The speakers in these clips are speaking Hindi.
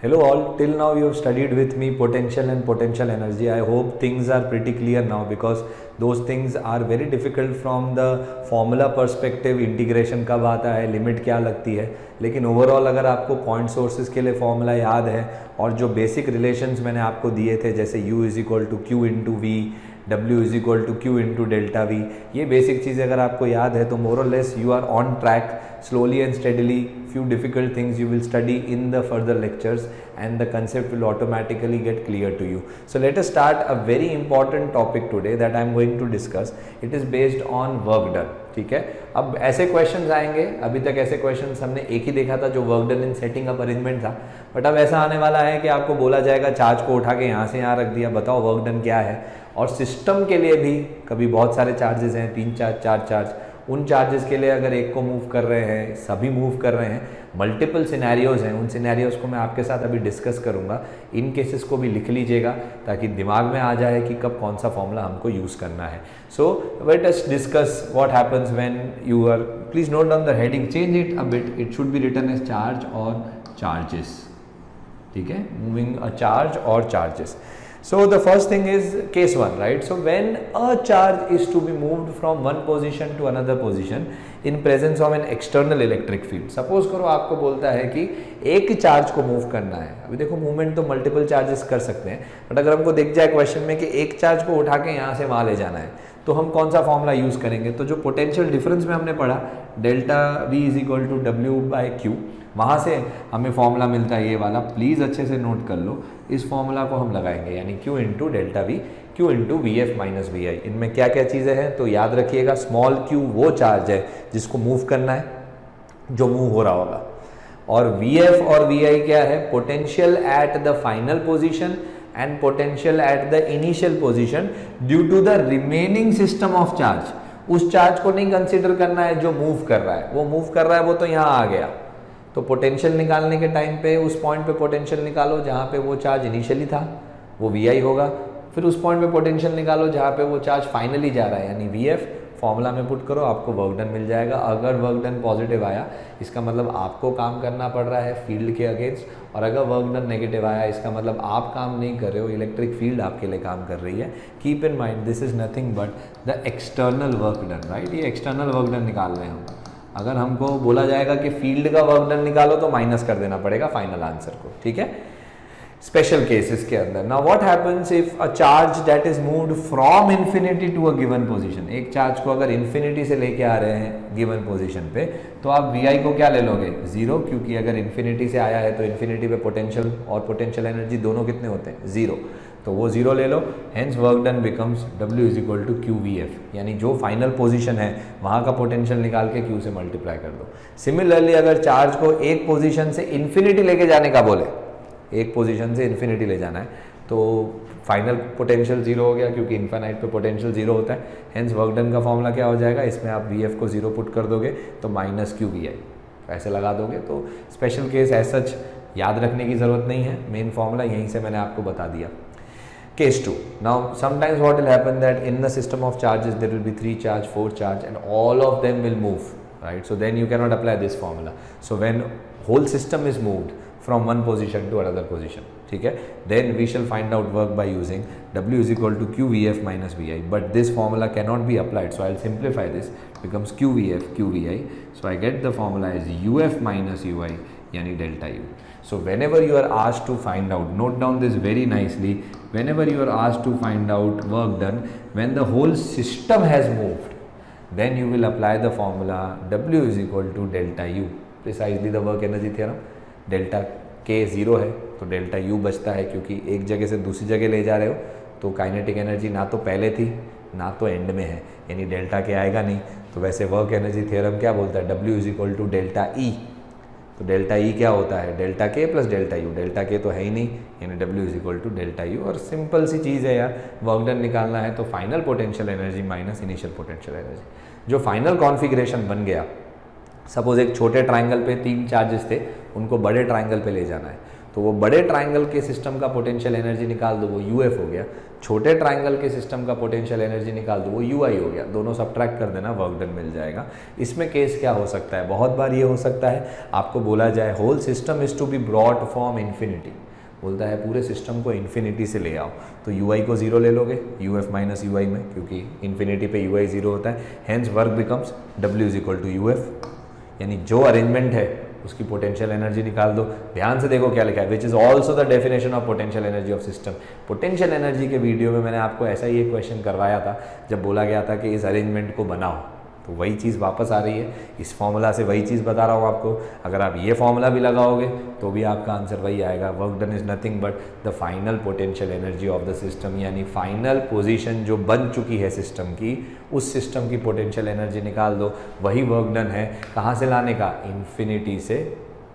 Hello all, till now you have studied with me potential and potential energy. I hope things are pretty clear now because those things are very difficult from the formula perspective. Integration कब आता है, लिमिट क्या लगती है, लेकिन ओवरऑल अगर आपको पॉइंट सोर्सेज के लिए फॉर्मूला याद है और जो बेसिक रिलेशंस मैंने आपको दिए थे जैसे U is equal to Q into V, W is equal to Q into delta V, ये बेसिक चीज़ें अगर आपको याद है तो more or less you are on track. Slowly and steadily, few difficult things you will study in the further lectures and the concept will automatically get clear to you. So let us start a very important topic today that I am going to discuss. It is based on work done. ठीक है, अब ऐसे क्वेश्चंस आएंगे. अभी तक ऐसे क्वेश्चंस हमने एक ही देखा था जो work done in setting up arrangement था, बट अब ऐसा आने वाला है कि आपको बोला जाएगा चार्ज को उठा के यहाँ से यहाँ रख दिया, बताओ वर्क डन क्या है. और सिस्टम के लिए भी कभी बहुत सारे चार्जेस हैं, 3 चार्ज 4 चार्ज, उन चार्जेस के लिए अगर एक को मूव कर रहे हैं, सभी मूव कर रहे हैं, मल्टीपल सिनेरियोज हैं, उन सिनेरियोज को मैं आपके साथ अभी डिस्कस करूंगा. इन केसेस को भी लिख लीजिएगा ताकि दिमाग में आ जाए कि कब कौन सा फॉर्मूला हमको यूज़ करना है. So let us discuss what happens when you are, please note down the heading, change it a bit, it should be written as charge or charges. ठीक है, moving a charge or charges. So the first thing is case 1, right? So when a charge is to be moved from one position to another position in presence of an external electric field. Suppose करो आपको बोलता है कि एक चार्ज को मूव करना है. अभी देखो मूवमेंट तो मल्टीपल चार्जेस कर सकते हैं, बट अगर हमको दिख जाए क्वेश्चन में कि एक चार्ज को उठा के यहाँ से वहाँ ले जाना है तो हम कौन सा फॉर्मूला यूज़ करेंगे. तो जो पोटेंशियल डिफरेंस में हमने पढ़ा delta V is equal to W by Q, वहाँ से हमें फॉर्मूला मिलता है ये वाला. प्लीज़ अच्छे से नोट कर लो, इस फॉर्मूला को हम लगाएंगे यानी Q into delta V, Q into V F minus V I. इनमें क्या क्या चीज़ें हैं तो याद रखिएगा. स्मॉल q वो चार्ज है जिसको मूव करना है, जो मूव हो रहा होगा, और वी एफ और वी आई क्या है, potential at the final position and potential at the initial position due to the remaining system of charge. उस चार्ज को नहीं कंसिडर करना है जो मूव कर रहा है, वो मूव कर रहा है वो तो यहाँ आ गया. तो पोटेंशियल निकालने के टाइम पे उस पॉइंट पे पोटेंशियल निकालो जहाँ पे वो चार्ज इनिशियली था, वो वी आई होगा. फिर उस पॉइंट पे पोटेंशियल निकालो जहाँ पे वो चार्ज फाइनली जा रहा है यानी वी एफ. फॉर्मूला में पुट करो, आपको वर्क डन मिल जाएगा. अगर वर्क डन पॉजिटिव आया इसका मतलब आपको काम करना पड़ रहा है फील्ड के अगेंस्ट, और अगर वर्क डन नेगेटिव आया इसका मतलब आप काम नहीं कर रहे हो, इलेक्ट्रिक फील्ड आपके लिए काम कर रही है. Keep in mind this is nothing but the external work done, right. ये एक्सटर्नल वर्क डन निकाल रहे हैं हम. अगर हमको बोला जाएगा कि फील्ड का वर्क डन निकालो तो माइनस कर देना पड़ेगा फाइनल आंसर को. ठीक है, स्पेशल केसेस के अंदर. Now what happens if a charge that is moved from infinity to a given position. एक चार्ज को अगर इन्फिनिटी से लेके आ रहे हैं गिवन पोजीशन पे तो आप वी आई को क्या ले लोगे, जीरो, क्योंकि अगर इन्फिनिटी से आया है तो इन्फिनिटी पे पोटेंशियल और पोटेंशियल एनर्जी दोनों कितने होते हैं, जीरो, तो वो जीरो ले लो. Hence work done becomes W is equal to Q V F, यानी जो फाइनल पोजीशन है वहाँ का पोटेंशियल निकाल के Q से मल्टीप्लाई कर दो. सिमिलरली अगर चार्ज को एक पोजीशन से इन्फिनिटी लेके जाने का बोले, एक पोजीशन से इन्फिनिटी ले जाना है, तो फाइनल पोटेंशियल जीरो हो गया क्योंकि इन्फिनाइट पे पोटेंशियल जीरो होता है. हेंस वर्क डन का फॉर्मूला क्या हो जाएगा, इसमें आप वी एफ को जीरो पुट कर दोगे तो माइनस क्यू वी आई ऐसे लगा दोगे. तो स्पेशल केस ऐसा याद रखने की ज़रूरत नहीं है, मेन फॉर्मूला यहीं से मैंने आपको बता दिया. Case 2. Now sometimes what will happen that in the system of charges there will be 3 charge, 4 charge and all of them will move, right. So then you cannot apply this formula. So when whole system is moved from one position to another position, ठीक है, then we shall find out work by using W is equal to QVF minus VI, but this formula cannot be applied, so I'll simplify this, becomes QVF QVI. So I get the formula as UF minus UI यानी delta U. So whenever you are asked to find out, note down this very nicely, whenever you are asked to find out work done when the whole system has moved, then you will apply the formula W is equal to delta U, precisely the work energy theorem. Delta K zero है तो डेल्टा U बचता है, क्योंकि एक जगह से दूसरी जगह ले जा रहे हो तो काइनेटिक एनर्जी ना तो पहले थी ना तो एंड में है, यानी डेल्टा K आएगा नहीं. तो वैसे वर्क एनर्जी थ्योरम क्या बोलता है, W is equal to delta E. तो डेल्टा E क्या होता है, delta K plus delta U. Delta K तो है ही नहीं, यानी W is equal to delta U. और सिंपल सी चीज़ है यार, वर्क डन निकालना है तो final potential energy minus initial potential energy. जो फाइनल कॉन्फ़िगरेशन बन गया, सपोज एक छोटे ट्राइंगल पे 3 चार्जेस थे, उनको बड़े ट्राइंगल पे ले जाना है, तो वो बड़े ट्राइंगल के सिस्टम का पोटेंशियल एनर्जी निकाल दो, वो यूएफ हो गया। छोटे ट्राइंगल के सिस्टम का पोटेंशियल एनर्जी निकाल दो, वो यूआई हो गया। दोनों सब्ट्रैक्ट कर देना, वर्क डन मिल जाएगा। इसमें केस क्या हो सकता है, बहुत बार ये हो सकता है आपको बोला जाए whole system is to be brought from infinity, बोलता है पूरे सिस्टम को इन्फिनिटी से ले आओ, तो यूआई को जीरो ले लोगे यूएफ माइनस यूआई में, क्योंकि इन्फिनिटी पे यूआई जीरो होता है। Hence work becomes W is equal to UF, यानी जो अरेंजमेंट है उसकी पोटेंशियल एनर्जी निकाल दो। ध्यान से देखो क्या लिखा है, which is also the definition of potential energy of system. Potential energy के वीडियो में मैंने आपको ऐसा ही एक क्वेश्चन करवाया था, जब बोला गया था कि इस अरेंजमेंट को बनाओ, तो वही चीज़ वापस आ रही है। इस फॉर्मूला से वही चीज़ बता रहा हूँ आपको। अगर आप ये फॉर्मूला भी लगाओगे तो भी आपका आंसर वही आएगा। Work done is nothing but the final potential energy of the system, यानी फाइनल पोजीशन जो बन चुकी है सिस्टम की, उस सिस्टम की पोटेंशियल एनर्जी निकाल दो, वही वर्क डन है। कहाँ से लाने का, इन्फिनिटी से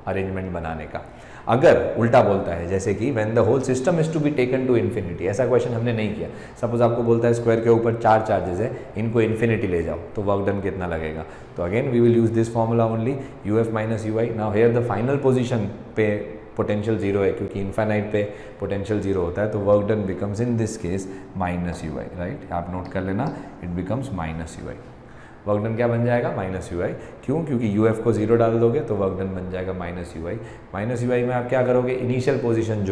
अरेंजमेंट बनाने का। अगर उल्टा बोलता है, जैसे कि when the whole system is to be taken to infinity, ऐसा क्वेश्चन हमने नहीं किया। सपोज आपको बोलता है स्क्वायर के ऊपर 4 चार्जेस है, इनको इन्फिनिटी ले जाओ, तो वर्क डन कितना लगेगा। तो again we will use this formula only, UF minus UI. Now here the final position पे पोटेंशियल जीरो है, क्योंकि इन्फाइनाइट पे पोटेंशियल जीरो होता है, तो work done becomes in this case minus UI, right. आप नोट कर लेना, it becomes minus UI. Work done क्या बन जाएगा, माइनस यूआई। क्यों, क्योंकि यूएफ को जीरो डाल दोगे तो वर्क डन बन जाएगा माइनस यूआई। माइनस यूआई में आप क्या करोगे, इनिशियल पोजीशन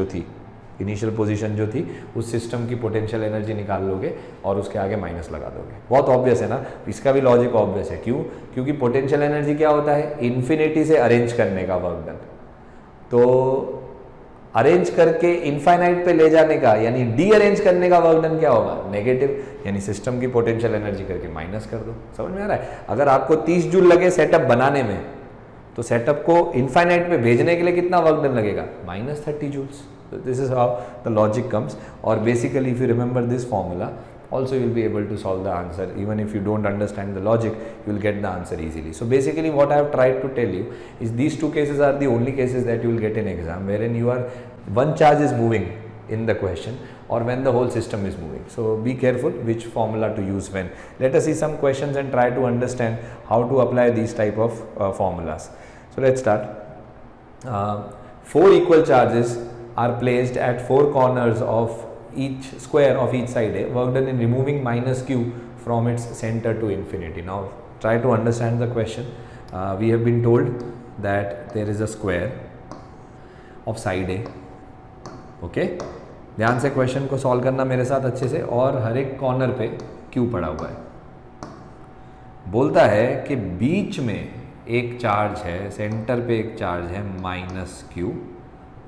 जो थी उस सिस्टम की पोटेंशियल एनर्जी निकाल लोगे और उसके आगे माइनस लगा दोगे। बहुत ऑब्वियस है ना, इसका भी लॉजिक ऑब्वियस है। क्यों, क्योंकि पोटेंशियल एनर्जी क्या होता है, इन्फिनिटी से अरेंज करने का वर्क डन। तो अरेंज करके इनफाइनाइट पे ले जाने का, यानी डी अरेंज करने का वर्क डन क्या होगा, नेगेटिव, यानी सिस्टम की पोटेंशियल एनर्जी करके माइनस कर दो। समझ में आ रहा है। अगर आपको 30 जूल लगे सेटअप बनाने में, तो सेटअप को इनफाइनाइट पे भेजने के लिए कितना वर्क डन लगेगा, minus 30 joules. This is how the logic comes. और basically if you remember this formula also you will be able to solve the answer. Even if you don't understand the logic, you will get the answer easily. So basically what I have tried to tell you is these two cases are the only cases that you will get in exam, wherein you are one charge is moving in the question or when the whole system is moving. So be careful which formula to use when. Let us see some questions and try to understand how to apply these type of formulas. So let's start. 4 equal charges are placed at 4 corners of each square of each side. Work done in removing minus q from its center to infinity. Now try to understand the question. We have been told that there is a square of side A. Okay, ध्यान से क्वेश्चन को सॉल्व करना मेरे साथ अच्छे से। और हर एक कॉर्नर पे q पड़ा हुआ है। बोलता है कि बीच में एक चार्ज है, सेंटर पे एक चार्ज है माइनस q,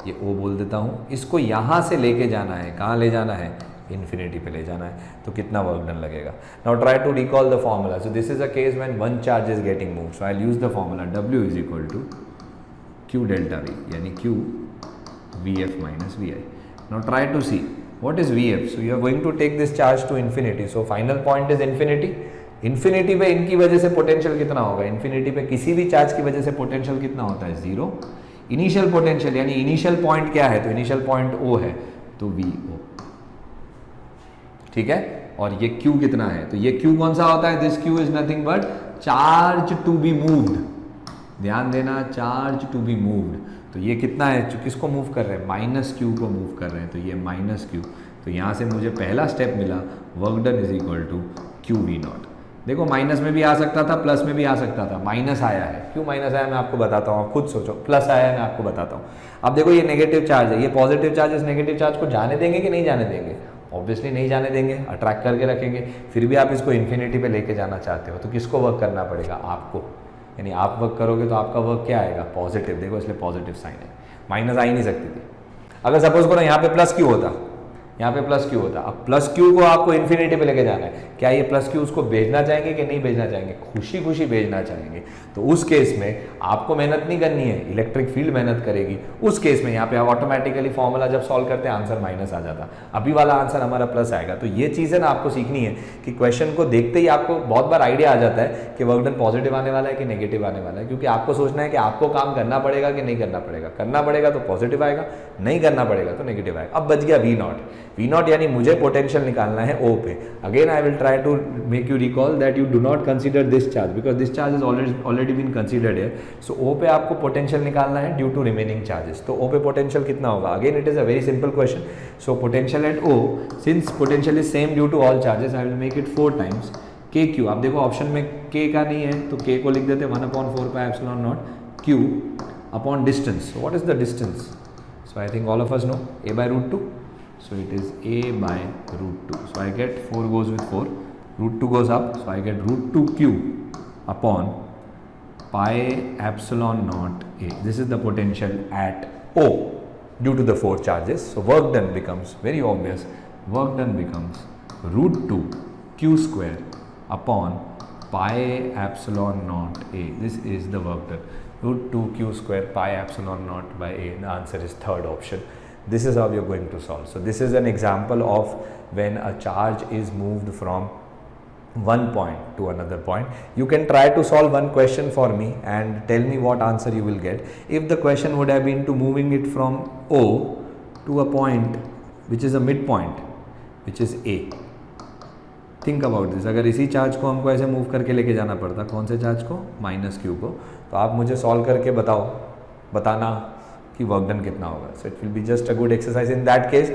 ये O बोल देता हूँ। इसको यहाँ से लेके जाना है, कहाँ ले जाना है, इन्फिनिटी पे ले जाना है, तो कितना वर्क डन लगेगा। Now try to recall the formula. So this is a case when one charge is getting move, so I will use the formula W is equal to Q delta V, यानी Q VF minus VI। Now try to see what is VF। So you are going to take this charge to infinity, so final point is infinity. Infinity पे इनकी वजह से पोटेंशियल कितना होगा, इन्फिनिटी पे किसी भी चार्ज की वजह से पोटेंशियल कितना होता है, 0। इनिशियल पोटेंशियल यानी इनिशियल पॉइंट क्या है, तो इनिशियल पॉइंट O है, तो VO, ठीक है। और ये Q कितना है, तो ये Q कौन सा होता है, this Q is nothing but charge to be moved. ध्यान देना, चार्ज टू बी मूव्ड। तो ये कितना है, किसको मूव कर रहे हैं, माइनस Q को मूव कर रहे हैं, तो ये माइनस Q। तो यहाँ से मुझे पहला स्टेप मिला, work done is equal to QV0। देखो माइनस में भी आ सकता था, प्लस में भी आ सकता था, माइनस आया है। क्यों माइनस आया मैं आपको बताता हूँ, आप खुद सोचो। प्लस आया है मैं आपको बताता हूँ। अब देखो ये नेगेटिव चार्ज है, ये पॉजिटिव चार्ज इस नेगेटिव चार्ज को जाने देंगे कि नहीं जाने देंगे, ऑब्वियसली नहीं जाने देंगे, अट्रैक्ट करके रखेंगे। फिर भी आप इसको इन्फिनिटी पे लेके जाना चाहते हो, तो किसको वर्क करना पड़ेगा, आपको। यानी आप वर्क करोगे तो आपका वर्क क्या आएगा, पॉजिटिव। देखो इसलिए पॉजिटिव साइन है, माइनस आ ही नहीं सकती थी। अगर सपोज करो यहाँ पे प्लस क्यू होता, यहाँ पे प्लस क्यू होता, अब प्लस क्यू को आपको इन्फिनिटी पे लेके जाना है, क्या ये प्लस क्यू उसको भेजना चाहेंगे कि नहीं भेजना चाहेंगे, खुशी खुशी भेजना चाहेंगे। तो उस केस में आपको मेहनत नहीं करनी है, इलेक्ट्रिक फील्ड मेहनत करेगी। उस केस में यहाँ पे ऑटोमेटिकली फॉर्मूला जब सॉल्व करते हैं आंसर माइनस आ जाता, अभी वाला आंसर हमारा प्लस आएगा। तो ये चीज़ है ना आपको सीखनी है कि क्वेश्चन को देखते ही आपको बहुत बार आइडिया आ जाता है कि वर्क डन पॉजिटिव आने वाला है कि नेगेटिव आने वाला है, क्योंकि आपको सोचना है कि आपको काम करना पड़ेगा कि नहीं करना पड़ेगा। करना पड़ेगा तो पॉजिटिव आएगा, नहीं करना पड़ेगा तो नेगेटिव आएगा। अब बच गया V0, वी नॉट यानी मुझे पोटेंशियल निकालना है ओ पे. Again I will try to make you recall that you do not consider this charge because this charge is already been considered है. सो ओ पे आपको पोटेंशियल निकालना है ड्यू टू रिमेनिंग चार्जेस. तो ओ पे पोटेंशियल कितना होगा? Again it is a very simple question. So potential at O, since potential is same due to all charges, I will make it 4 times K Q. आप देखो ऑप्शन में के का नहीं है तो के को लिख देते 1/4 pi epsilon not Q upon distance. What is the distance? So I think all of us know a by root 2. So it is a by root 2. So I get 4 goes with 4. Root 2 goes up. So I get root 2 q upon pi epsilon naught a. This is the potential at O due to the 4 charges. So work done becomes very obvious. Work done becomes root 2 q square upon pi epsilon naught a. This is the work done. Root 2 q square pi epsilon naught by a. The answer is third option. This is how we are going to solve. So this is an example of when a charge is moved from one point to another point. You can try to solve one question for me and tell me what answer you will get. If the question would have been to moving it from O to a point which is a midpoint, which is A. Think about this. अगर इसी चार्ज को हमको ऐसे मूव करके लेके जाना पड़ता, कौन से चार्ज को? माइनस क्यू को. तो आप मुझे सॉल्व करके बताना कि वर्क डन कितना होगा. So it will be just a good exercise. In that case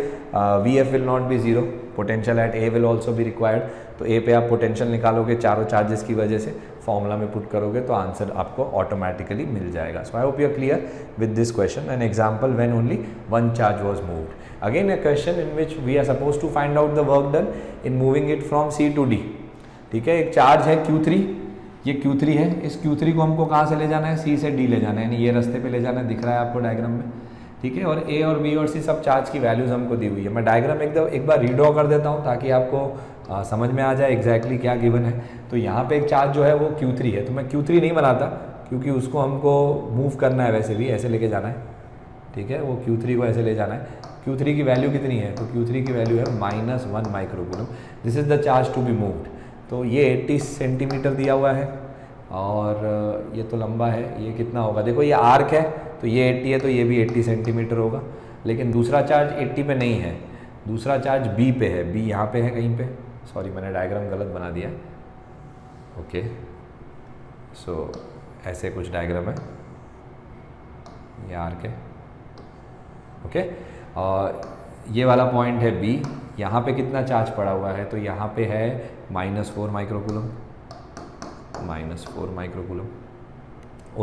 V F will not be zero. Potential at A will also be required. तो ए पे आप पोटेंशियल निकालोगे चारों चार्जेस की वजह से, फॉर्मूला में पुट करोगे तो आंसर आपको ऑटोमेटिकली मिल जाएगा. So I hope you are clear with this question. An example when only one charge was moved. Again a question in which we are supposed to find out the work done in moving it from C to D. ठीक है, एक चार्ज है Q3, ये Q3 है. इस Q3 को हमको कहाँ से ले जाना है? C से D ले जाना है, यानी ये रास्ते पे ले जाना है. दिख रहा है आपको डायग्राम में? ठीक है. और A और B और C सब चार्ज की वैल्यूज हमको दी हुई है. मैं डायग्राम एक बार रीड्रॉ कर देता हूँ ताकि आपको समझ में आ जाए एग्जैक्टली क्या गिवन है. तो यहाँ पे एक चार्ज जो है वो Q3 है. तो मैं Q3 नहीं बनाता क्योंकि उसको हमको मूव करना है, वैसे भी ऐसे लेके जाना है. ठीक है, वो Q3 को ऐसे ले जाना है. Q3 की वैल्यू कितनी है? तो Q3 की वैल्यू है -1 microcoulomb. This is the charge to be moved. तो ये 80 सेंटीमीटर दिया हुआ है और ये तो लंबा है. ये कितना होगा? देखो ये आर्क है तो ये 80 है तो ये भी 80 सेंटीमीटर होगा. लेकिन दूसरा चार्ज 80 पे नहीं है, दूसरा चार्ज B पे है. B यहाँ पे है कहीं पे. सॉरी मैंने डायग्राम गलत बना दिया. ओके, सो ऐसे कुछ डायग्राम है. ये आर्क है. ओके, और ये वाला पॉइंट है B. यहाँ पे कितना चार्ज पड़ा हुआ है? तो यहाँ पे है -4 माइक्रोकूलम. -4 माइक्रोकूलम.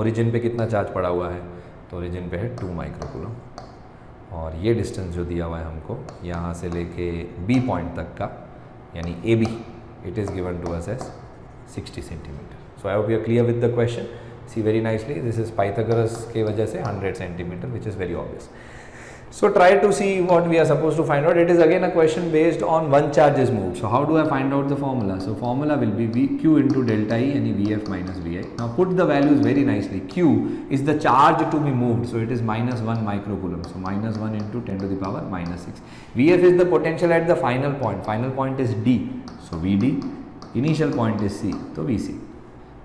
ओरिजिन पे कितना चार्ज पड़ा हुआ है? तो ओरिजिन पे है 2 माइक्रोकूलम. और ये डिस्टेंस जो दिया हुआ है हमको यहाँ से लेके B पॉइंट तक का, यानी AB, it is given to us as 60 centimetre. So I hope you are clear with the question. See very nicely, this is Pythagoras के वजह से 100 centimetre, which is very obvious. So try to see what we are supposed to find out. It is again a question based on one charge is moved. So how do I find out the formula? So formula will be Q into delta E, any Vf minus Vi. Now put the values very nicely. Q is the charge to be moved. So it is -1 microcoulomb. So -1 into 10 to the power -6. Vf is the potential at the final point. Final point is D. So Vd. Initial point is C. तो Vc.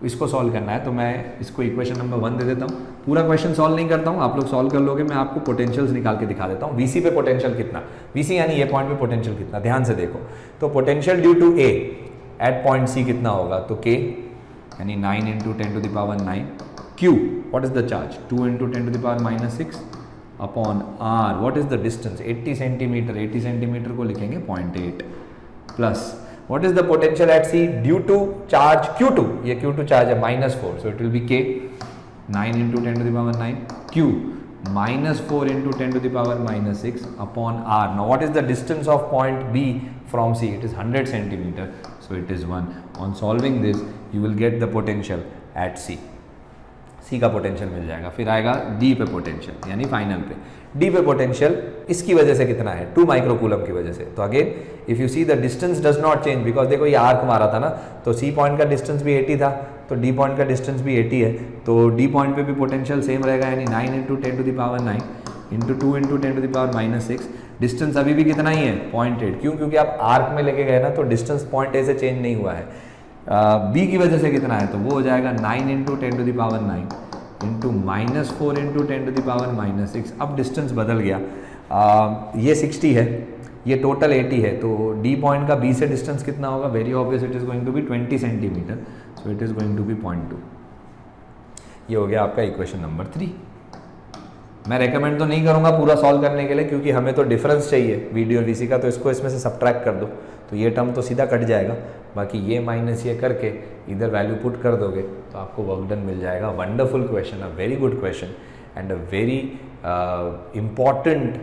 इसको सॉल्व करना है. तो मैं इसको इक्वेशन नंबर 1 दे देता हूँ. पूरा क्वेश्चन सॉल्व नहीं करता हूँ, आप लोग सॉल्व कर लोगे. मैं आपको पोटेंशियल्स निकाल के दिखा देता हूँ. Vc पे पोटेंशियल कितना? Vc यानी ये पॉइंट पे पोटेंशियल कितना? ध्यान से देखो. तो potential due to A at point C कितना होगा? तो K यानी 9 into 10 to the power 9. Q what is the charge? 2 into 10 to the power -6 upon R what is the distance? 80 centimetre. 80 centimetre को लिखेंगे 0.8 plus what is the potential at C due to charge Q2? ये Q2 चार्ज है -4. So it will be K 9 into 10 to the power 9 Q -4 into 10 to the power -6 upon R. Now what is the distance of point B from C? It is 100 centimeter. So it is 1. On solving this you will get the potential at C. C का पोटेंशियल मिल जाएगा. फिर आएगा D पे पोटेंशियल, यानी फाइनल पे. D पे पोटेंशियल इसकी वजह से कितना है? 2 माइक्रोकूलम की वजह से. तो again if you see the distance does not change because देखो ये आर्क मारा था ना, तो C पॉइंट का डिस्टेंस भी 80 था, तो D पॉइंट का डिस्टेंस भी 80 है. तो D पॉइंट पे भी पोटेंशियल सेम रहेगा, यानी 9 into 10 to the power 9 into 2 into 10 to the power -6. Distance अभी भी कितना ही है? 0.8. क्यों? क्योंकि आप आर्क में लेके गए ना, तो डिस्टेंस पॉइंट A से चेंज नहीं हुआ है. B की वजह से कितना है? तो वो हो जाएगा 9 into 10 to the power 9 into -4 into 10 to the power -6. अब डिस्टेंस बदल गया. ये 60 है, ये टोटल 80 है, तो D पॉइंट का B से डिस्टेंस कितना होगा? Very obvious, it is going to be 20 centimetre, so it is going to be 0.2। ये हो गया आपका इक्वेशन नंबर 3। मैं रेकमेंड तो नहीं करूँगा पूरा सॉल्व करने के लिए, क्योंकि हमें तो डिफरेंस चाहिए VD और VC का, तो इसको इसमें से सब्ट्रैक्ट कर दो, तो ये टर्म तो सीधा कट जाएगा, बाकी ये माइनस ये करके इधर वैल्यू पुट कर दोगे तो आपको वर्क डन मिल जाएगा। Wonderful question, a very good question and a very important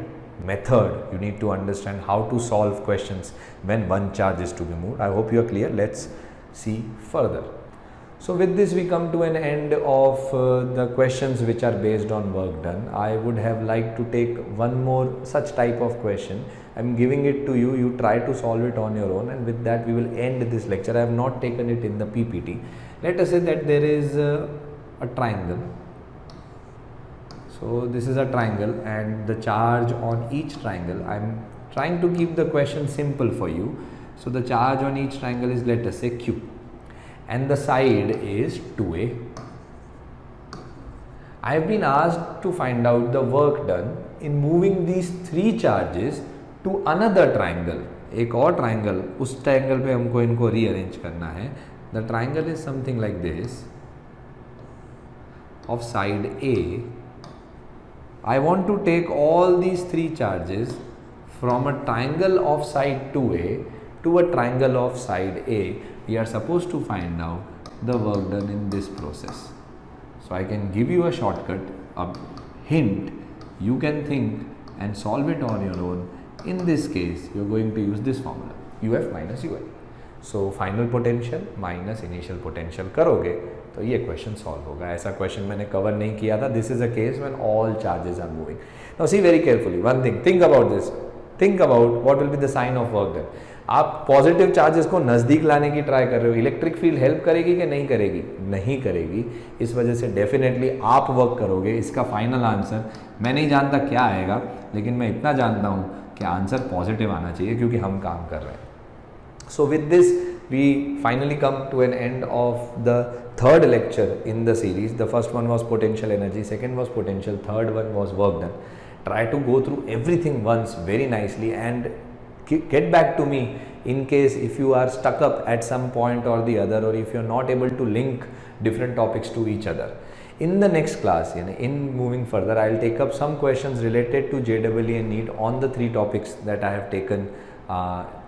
method. You need to understand how to solve questions when one charge is to be moved. I hope you are clear. Let's see further. So with this we come to an end of the questions which are based on work done. I would have liked to take one more such type of question. I am giving it to you, you try to solve it on your own, and with that we will end this lecture. I have not taken it in the PPT. Let us say that there is a triangle. So this is a triangle and the charge on each triangle, I am trying to keep the question simple for you. So the charge on each triangle is, let us say, Q, and the side is 2A. I have been asked to find out the work done in moving these 3 charges to another triangle. एक और triangle, उस triangle पे हमको इनको rearrange करना है. The triangle is something like this. Of side A, I want to take all these 3 charges from a triangle of side 2A to a triangle of side A. We are supposed to find out the work done in this process. So I can give you a shortcut, a hint. You can think and solve it on your own. In this case, you are going to use this formula, UF minus UL. So final potential minus initial potential करोगे तो ये क्वेश्चन सॉल्व होगा। ऐसा क्वेश्चन मैंने कवर नहीं किया था। This is a case when all charges are moving. Now see very carefully one thing, think about this, think about what will be the sign of work done. आप पॉजिटिव चार्जेस को नज़दीक लाने की ट्राई कर रहे हो, इलेक्ट्रिक फील्ड हेल्प करेगी कि नहीं करेगी? नहीं करेगी। इस वजह से डेफिनेटली आप वर्क करोगे। इसका फाइनल आंसर मैं नहीं जानता क्या आएगा, लेकिन मैं इतना जानता हूँ कि आंसर पॉजिटिव आना चाहिए, क्योंकि हम काम कर रहे हैं। So with this we finally come to an end of the third lecture in the series. The first one was potential energy, second was potential, third one was work done. Try to go through everything once very nicely and get back to me in case if you are stuck up at some point or the other, or if you are not able to link different topics to each other. In the next class, in moving further, I will take up some questions related to JEE and NEET on the 3 topics that I have taken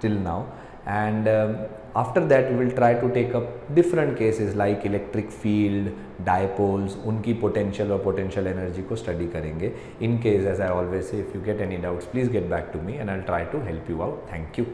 till now. And after that we will try to take up different cases like electric field, dipoles, उनकी potential और potential energy को study करेंगे. In case, as I always say, if you get any doubts, please get back to me and I'll try to help you out. Thank you.